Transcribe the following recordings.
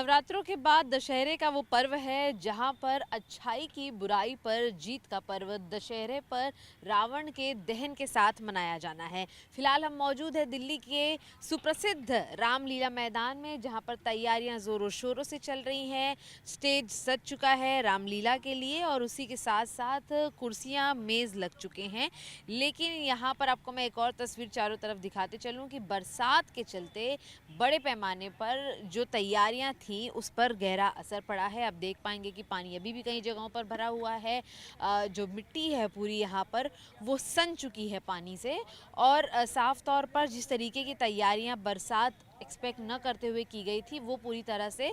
नवरात्रों के बाद दशहरे का वो पर्व है जहां पर अच्छाई की बुराई पर जीत का पर्व दशहरे पर रावण के दहन के साथ मनाया जाना है। फिलहाल हम मौजूद है दिल्ली के सुप्रसिद्ध रामलीला मैदान में, जहां पर तैयारियां जोरों शोरों से चल रही हैं। स्टेज सज चुका है रामलीला के लिए और उसी के साथ साथ कुर्सियां मेज लग चुके हैं। लेकिन यहाँ पर आपको मैं एक और तस्वीर चारों तरफ दिखाते चलूँ कि बरसात के चलते बड़े पैमाने पर जो तैयारियां थी उस पर गहरा असर पड़ा है। आप देख पाएंगे कि पानी अभी भी कई जगहों पर भरा हुआ है। जो मिट्टी है पूरी यहाँ पर वो सन चुकी है पानी से। और साफ तौर पर जिस तरीके की तैयारियां बरसात एक्सपेक्ट न करते हुए की गई थी वो पूरी तरह से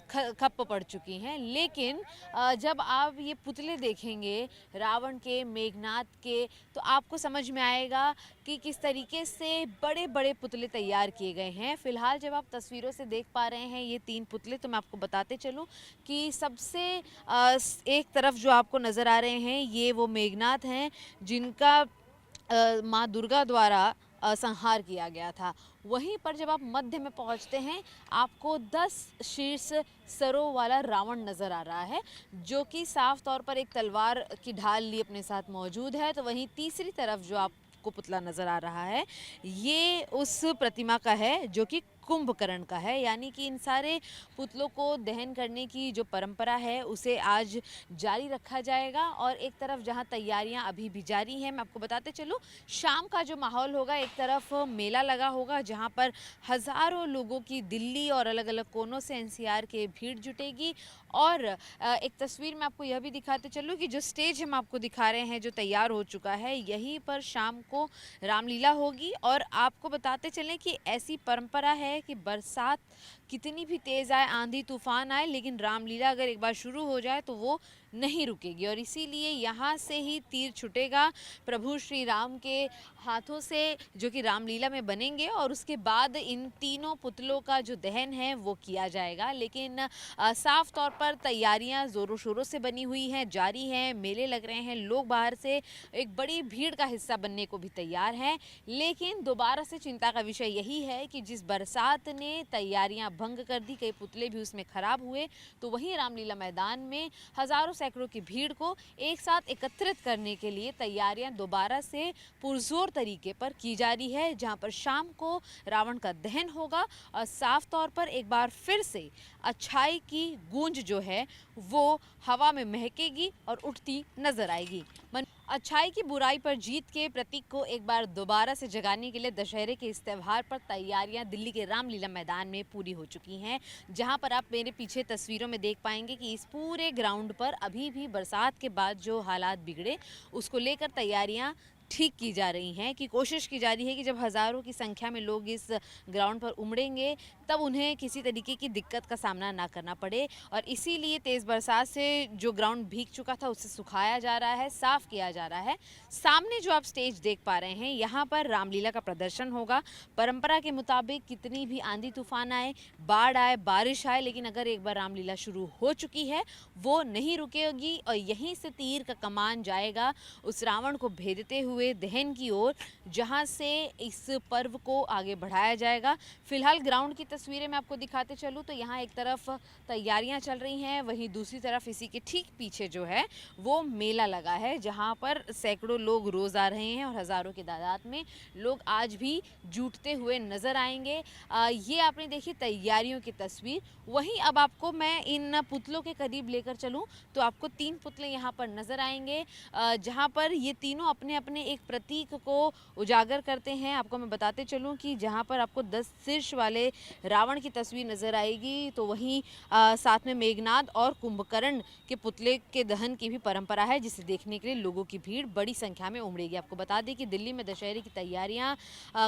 खप्प पड़ चुकी हैं। लेकिन जब आप ये पुतले देखेंगे रावण के, मेघनाथ के, तो आपको समझ में आएगा कि किस तरीके से बड़े बड़े पुतले तैयार किए गए हैं। फिलहाल जब आप तस्वीरों से देख पा रहे हैं ये 3 पुतले, तो मैं आपको बताते चलूं कि सबसे एक तरफ जो आपको नज़र आ रहे हैं ये वो मेघनाथ हैं जिनका माँ दुर्गा द्वारा संहार किया गया था। वहीं पर जब आप मध्य में पहुंचते हैं आपको 10 शीर्ष सरों वाला रावण नज़र आ रहा है, जो कि साफ तौर पर एक तलवार की ढाल लिए अपने साथ मौजूद है। तो वहीं तीसरी तरफ जो आपको पुतला नज़र आ रहा है ये उस प्रतिमा का है जो कि कुंभकर्ण का है। यानी कि इन सारे पुतलों को दहन करने की जो परंपरा है उसे आज जारी रखा जाएगा। और एक तरफ जहां तैयारियां अभी भी जारी हैं, मैं आपको बताते चलूं शाम का जो माहौल होगा, एक तरफ मेला लगा होगा जहां पर हज़ारों लोगों की दिल्ली और अलग अलग कोनों से एनसीआर के भीड़ जुटेगी। और एक तस्वीर में आपको यह भी दिखाते चलूँ कि जो स्टेज हम आपको दिखा रहे हैं जो तैयार हो चुका है, यहीं पर शाम को रामलीला होगी। और आपको बताते चलें कि ऐसी परंपरा है कि बरसात कितनी भी तेज़ आए, आंधी तूफान आए, लेकिन रामलीला अगर एक बार शुरू हो जाए तो वो नहीं रुकेगी। और इसीलिए यहाँ से ही तीर छुटेगा प्रभु श्री राम के हाथों से, जो कि रामलीला में बनेंगे। और उसके बाद इन तीनों पुतलों का जो दहन है वो किया जाएगा। लेकिन साफ तौर पर तैयारियां ज़ोरों शोरों से बनी हुई हैं, जारी हैं, मेले लग रहे हैं, लोग बाहर से एक बड़ी भीड़ का हिस्सा बनने को भी तैयार हैं। लेकिन दोबारा से चिंता का विषय यही है कि जिस बरसात ने तैयारियां भंग कर दी, कई पुतले भी उसमें खराब हुए, तो वहीं रामलीला मैदान में हज़ारों सैकड़ों की भीड़ को एक साथ एकत्रित करने के लिए तैयारियां दोबारा से पुरजोर तरीके पर की जा रही है, जहां पर शाम को रावण का दहन होगा। और साफ तौर पर एक बार फिर से अच्छाई की गूंज जो है वो हवा में महकेगी और उठती नजर आएगी। अच्छाई की बुराई पर जीत के प्रतीक को एक बार दोबारा से जगाने के लिए दशहरे के इस त्यौहार पर तैयारियां दिल्ली के रामलीला मैदान में पूरी हो चुकी हैं। जहां पर आप मेरे पीछे तस्वीरों में देख पाएंगे कि इस पूरे ग्राउंड पर अभी भी बरसात के बाद जो हालात बिगड़े उसको लेकर तैयारियां ठीक की जा रही हैं, कि कोशिश की जा रही है कि जब हज़ारों की संख्या में लोग इस ग्राउंड पर उमड़ेंगे तब उन्हें किसी तरीके की दिक्कत का सामना ना करना पड़े। और इसीलिए तेज़ बरसात से जो ग्राउंड भीग चुका था उसे सुखाया जा रहा है, साफ़ किया जा रहा है। सामने जो आप स्टेज देख पा रहे हैं यहाँ पर रामलीला का प्रदर्शन होगा। परंपरा के मुताबिक कितनी भी आंधी तूफान आए, बाढ़ आए, बारिश आए, लेकिन अगर एक बार रामलीला शुरू हो चुकी है वो नहीं रुकेगी। और यहीं से तीर का कमान जाएगा उस रावण को भेदते हुए दहन की ओर, जहां से इस पर्व को आगे बढ़ाया जाएगा। फिलहाल ग्राउंड की तस्वीरें मैं आपको दिखाते चलूं तो यहाँ एक तरफ तैयारियां चल रही हैं, वहीं दूसरी तरफ इसी के ठीक पीछे जो है वो मेला लगा है, जहां पर सैकड़ों लोग रोज आ रहे हैं और हज़ारों की तादाद में लोग आज भी जुटते हुए नजर आएंगे। ये आपने देखी तैयारियों की तस्वीर। वहीं अब आपको मैं इन पुतलों के करीब लेकर चलूँ तो आपको 3 पुतले यहाँ पर नजर आएंगे, जहाँ पर ये तीनों अपने अपने एक प्रतीक को उजागर करते हैं। आपको मैं बताते चलूं कि जहां पर आपको 10 शीर्ष वाले रावण की तस्वीर नजर आएगी, तो वहीं साथ में मेघनाथ और कुंभकर्ण के पुतले के दहन की भी परंपरा है, जिसे देखने के लिए लोगों की भीड़ बड़ी संख्या में उमड़ेगी। आपको बता दें कि दिल्ली में दशहरे की तैयारियां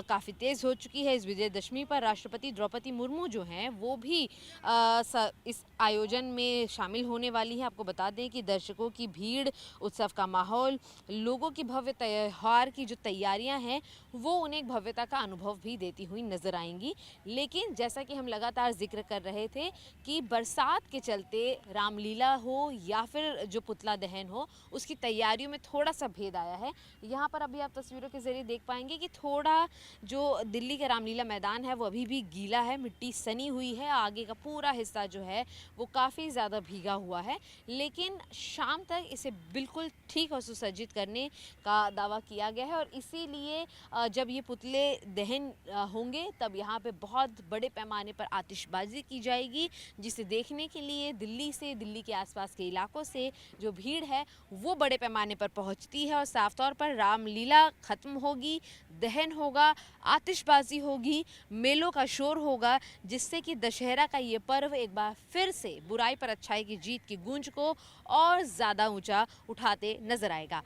काफ़ी तेज़ हो चुकी है। इस विजयदशमी पर राष्ट्रपति द्रौपदी मुर्मू जो हैं वो भी इस आयोजन में शामिल होने वाली है। आपको बता दें कि दर्शकों की भीड़, उत्सव का माहौल, लोगों की भव्य त्यौहार की जो तैयारियां हैं वो उन्हें एक भव्यता का अनुभव भी देती हुई नजर आएंगी। लेकिन जैसे जैसा कि हम लगातार जिक्र कर रहे थे कि बरसात के चलते रामलीला हो या फिर जो पुतला दहन हो, उसकी तैयारियों में थोड़ा सा भेद आया है। यहाँ पर अभी आप तस्वीरों के ज़रिए देख पाएंगे कि थोड़ा जो दिल्ली का रामलीला मैदान है वो अभी भी गीला है, मिट्टी सनी हुई है, आगे का पूरा हिस्सा जो है वो काफ़ी ज़्यादा भीगा हुआ है। लेकिन शाम तक इसे बिल्कुल ठीक और सुसज्जित करने का दावा किया गया है और इसीलिए जब ये पुतले दहन होंगे तब यहाँ पे बहुत बड़े पैमाने पर आतिशबाजी की जाएगी, जिसे देखने के लिए दिल्ली से, दिल्ली के आसपास के इलाकों से जो भीड़ है वो बड़े पैमाने पर पहुँचती है। और साफ तौर पर रामलीला ख़त्म होगी, दहन होगा, आतिशबाजी होगी, मेलों का शोर होगा, जिससे कि दशहरा का ये पर्व एक बार फिर से बुराई पर अच्छाई की जीत की गूंज को और ज़्यादा ऊंचा उठाते नजर आएगा।